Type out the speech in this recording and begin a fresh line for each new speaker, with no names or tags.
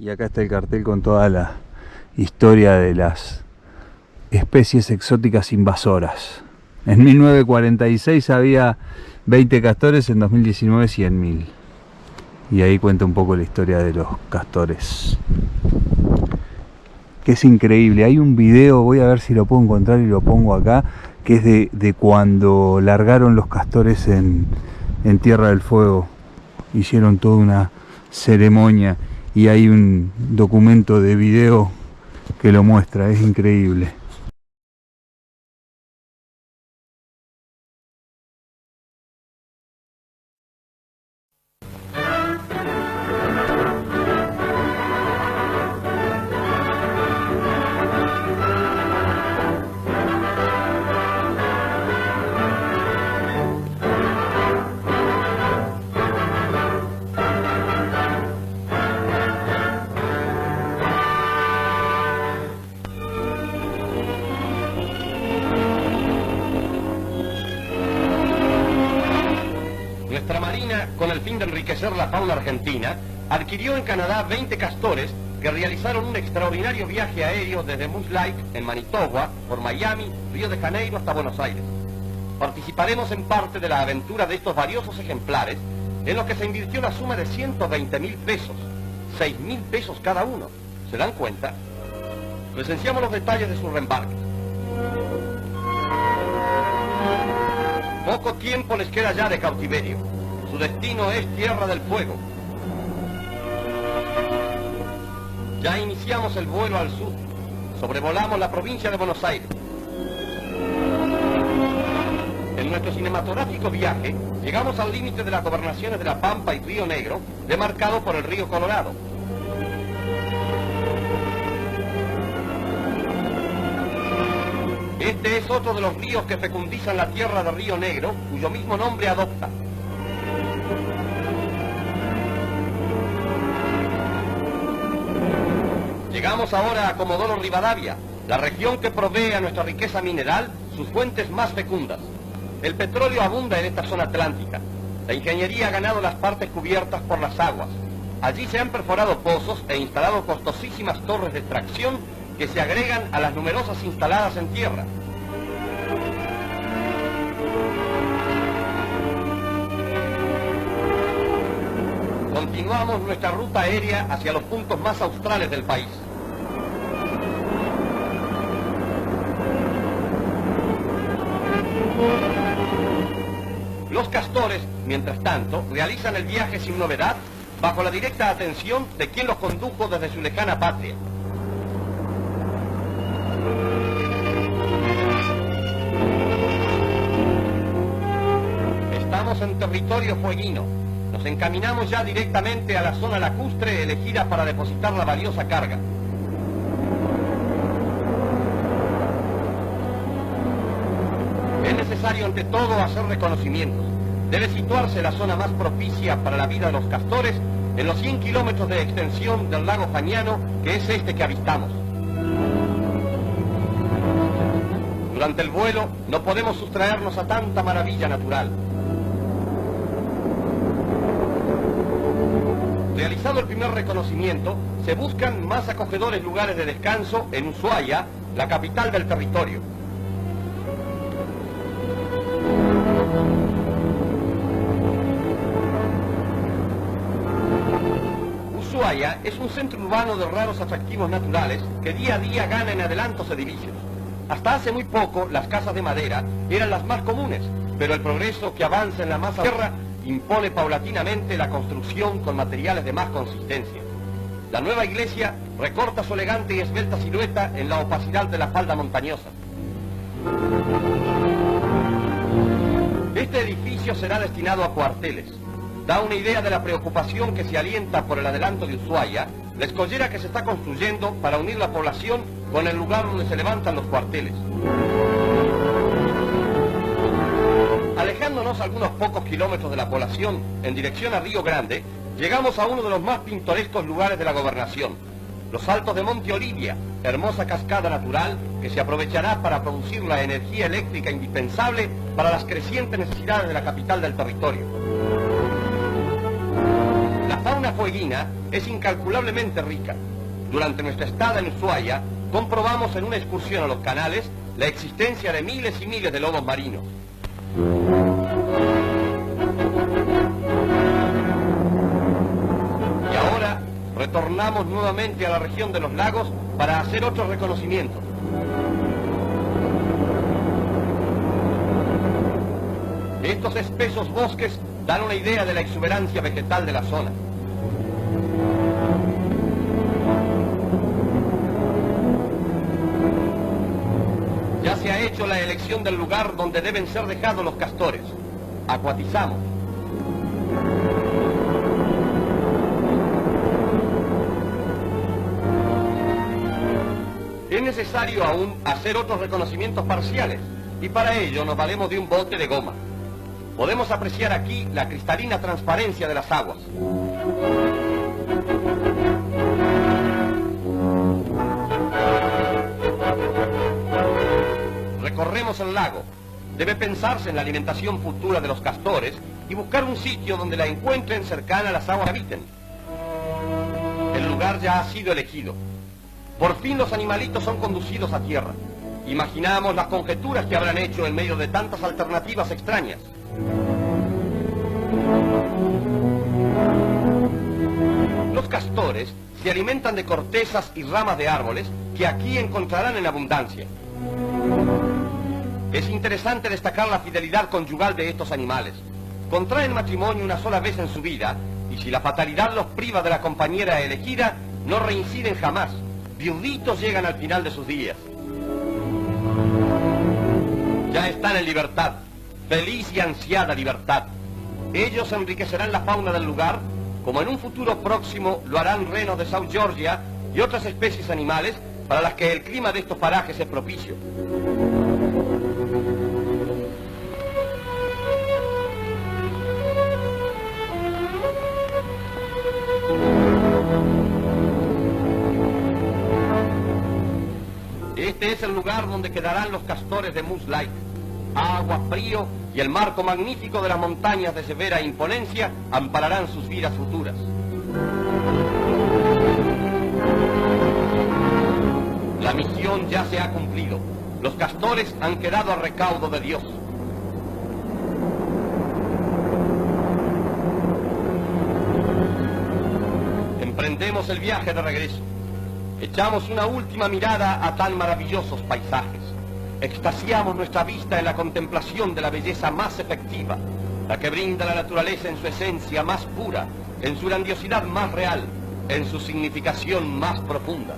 Y acá está el cartel con toda la historia de las especies exóticas invasoras. En 1946 había 20 castores, en 2019 100.000. Y ahí cuenta un poco la historia de los castores, que es increíble. Hay un video, voy a ver si lo puedo encontrar y lo pongo acá, que es de cuando largaron los castores en Tierra del Fuego. Hicieron toda una ceremonia y hay un documento de video que lo muestra, es increíble.
Nuestra Marina, con el fin de enriquecer la fauna argentina, adquirió en Canadá 20 castores que realizaron un extraordinario viaje aéreo desde Moose Lake, en Manitoba, por Miami, Río de Janeiro hasta Buenos Aires. Participaremos en parte de la aventura de estos valiosos ejemplares, en los que se invirtió la suma de 120.000 pesos, 6.000 pesos cada uno. ¿Se dan cuenta? Presenciamos los detalles de su reembarque. Poco tiempo les queda ya de cautiverio. Su destino es Tierra del Fuego. Ya iniciamos el vuelo al sur. Sobrevolamos la provincia de Buenos Aires. En nuestro cinematográfico viaje, llegamos al límite de las gobernaciones de La Pampa y Río Negro, demarcado por el río Colorado. Este es otro de los ríos que fecundizan la tierra de Río Negro, cuyo mismo nombre adopta. Llegamos ahora a Comodoro Rivadavia, la región que provee a nuestra riqueza mineral sus fuentes más fecundas. El petróleo abunda en esta zona atlántica. La ingeniería ha ganado las partes cubiertas por las aguas. Allí se han perforado pozos e instalado costosísimas torres de extracción que se agregan a las numerosas instaladas en tierra. Continuamos nuestra ruta aérea hacia los puntos más australes del país. Los castores, mientras tanto, realizan el viaje sin novedad, bajo la directa atención de quien los condujo desde su lejana patria. Estamos en territorio fueguino. Nos encaminamos ya directamente a la zona lacustre elegida para depositar la valiosa carga. Es necesario ante todo hacer reconocimientos. Debe situarse la zona más propicia para la vida de los castores en los 100 kilómetros de extensión del lago Fagnano, que es este que avistamos. Durante el vuelo no podemos sustraernos a tanta maravilla natural. Realizado el primer reconocimiento, se buscan más acogedores lugares de descanso en Ushuaia, la capital del territorio. Ushuaia es un centro urbano de raros atractivos naturales que día a día gana en adelantos edilicios. Hasta hace muy poco, las casas de madera eran las más comunes, pero el progreso que avanza en la masa de tierra impone paulatinamente la construcción con materiales de más consistencia. La nueva iglesia recorta su elegante y esbelta silueta en la opacidad de la falda montañosa. Este edificio será destinado a cuarteles. Da una idea de la preocupación que se alienta por el adelanto de Ushuaia, la escollera que se está construyendo para unir la población con el lugar donde se levantan los cuarteles. Alejándonos algunos pocos kilómetros de la población en dirección a Río Grande, llegamos a uno de los más pintorescos lugares de la gobernación, los Altos de Monte Olivia, hermosa cascada natural que se aprovechará para producir la energía eléctrica indispensable para las crecientes necesidades de la capital del territorio. La fauna isla Fueguina es incalculablemente rica. Durante nuestra estada en Ushuaia, comprobamos en una excursión a los canales la existencia de miles y miles de lobos marinos. Y ahora retornamos nuevamente a la región de los lagos para hacer otros reconocimientos. Estos espesos bosques dan una idea de la exuberancia vegetal de la zona. Ya se ha hecho la elección del lugar donde deben ser dejados los castores. Acuatizamos. Es necesario aún hacer otros reconocimientos parciales y para ello nos valemos de un bote de goma. Podemos apreciar aquí la cristalina transparencia de las aguas. Recorremos el lago. Debe pensarse en la alimentación futura de los castores y buscar un sitio donde la encuentren cercana a las aguas que habiten. El lugar ya ha sido elegido. Por fin los animalitos son conducidos a tierra. Imaginamos las conjeturas que habrán hecho en medio de tantas alternativas extrañas. Los castores se alimentan de cortezas y ramas de árboles que aquí encontrarán en abundancia. Es interesante destacar la fidelidad conyugal de estos animales. Contraen matrimonio una sola vez en su vida y si la fatalidad los priva de la compañera elegida, no reinciden jamás. Viuditos llegan al final de sus días. Ya están en libertad, feliz y ansiada libertad. Ellos enriquecerán la fauna del lugar, como en un futuro próximo lo harán renos de South Georgia y otras especies animales para las que el clima de estos parajes es propicio. Este es el lugar donde quedarán los castores de Moose Lake. Agua, frío y el marco magnífico de las montañas de severa imponencia ampararán sus vidas futuras. La misión ya se ha cumplido. Los castores han quedado a recaudo de Dios. Emprendemos el viaje de regreso. Echamos una última mirada a tan maravillosos paisajes. Extasiamos nuestra vista en la contemplación de la belleza más efectiva, la que brinda la naturaleza en su esencia más pura, en su grandiosidad más real, en su significación más profunda.